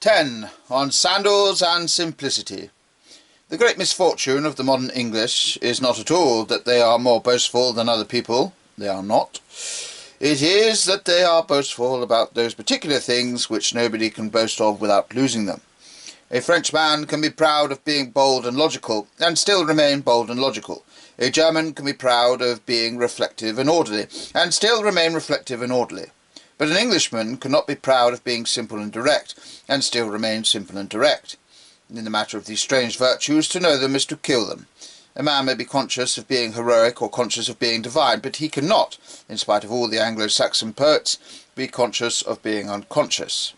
10. On Sandals and Simplicity. The great misfortune of the modern English is not at all that they are more boastful than other people. They are not. It is that they are boastful about those particular things which nobody can boast of without losing them. A Frenchman can be proud of being bold and logical, and still remain bold and logical. A German can be proud of being reflective and orderly, and still remain reflective and orderly. But an Englishman cannot be proud of being simple and direct, and still remain simple and direct. In the matter of these strange virtues, to know them is to kill them. A man may be conscious of being heroic or conscious of being divine, but he cannot, in spite of all the Anglo-Saxon poets, be conscious of being unconscious.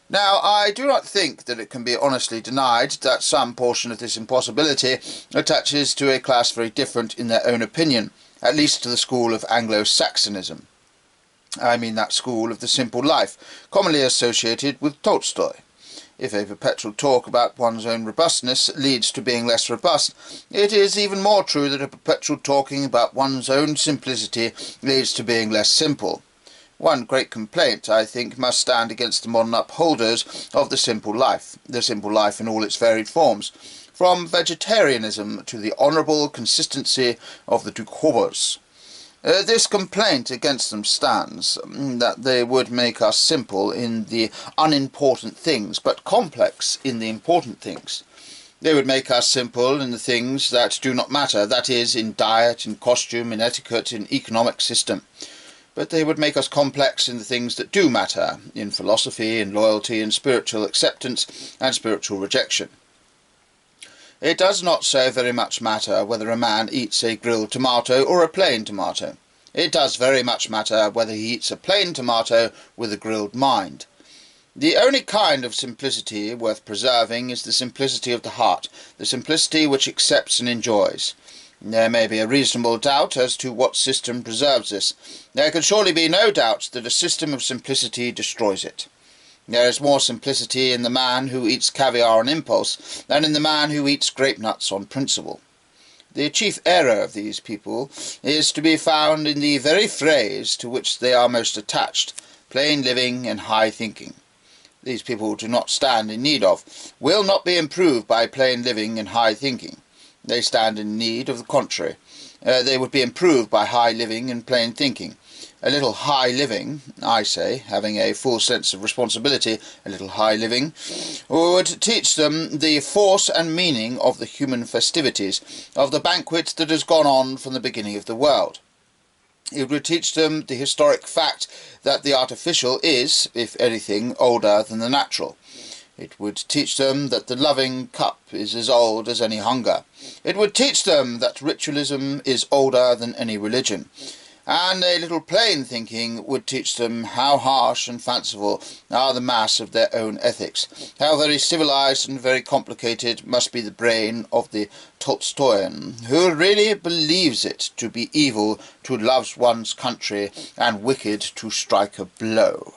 Now, I do not think that it can be honestly denied that some portion of this impossibility attaches to a class very different in their own opinion, at least to the school of Anglo-Saxonism. I mean that school of the simple life, commonly associated with Tolstoy. If a perpetual talk about one's own robustness leads to being less robust, it is even more true that a perpetual talking about one's own simplicity leads to being less simple. One great complaint, I think, must stand against the modern upholders of the simple life in all its varied forms, from vegetarianism to the honourable consistency of the Dukhobos. This complaint against them stands, that they would make us simple in the unimportant things, but complex in the important things. They would make us simple in the things that do not matter, that is, in diet, in costume, in etiquette, in economic system. But they would make us complex in the things that do matter, in philosophy, in loyalty, in spiritual acceptance and spiritual rejection. It does not so very much matter whether a man eats a grilled tomato or a plain tomato. It does very much matter whether he eats a plain tomato with a grilled mind. The only kind of simplicity worth preserving is the simplicity of the heart, the simplicity which accepts and enjoys. There may be a reasonable doubt as to what system preserves this. There can surely be no doubt that a system of simplicity destroys it. There is more simplicity in the man who eats caviar on impulse than in the man who eats grape nuts on principle. The chief error of these people is to be found in the very phrase to which they are most attached, plain living and high thinking. These people do not stand in need of, will not be improved by plain living and high thinking. They stand in need of the contrary. They would be improved by high living and plain thinking. A little high living, I say, having a full sense of responsibility, a little high living, would teach them the force and meaning of the human festivities, of the banquet that has gone on from the beginning of the world. It would teach them the historic fact that the artificial is, if anything, older than the natural. It would teach them that the loving cup is as old as any hunger. It would teach them that ritualism is older than any religion. And a little plain thinking would teach them how harsh and fanciful are the mass of their own ethics, how very civilized and very complicated must be the brain of the Tolstoyan, who really believes it to be evil to love one's country and wicked to strike a blow.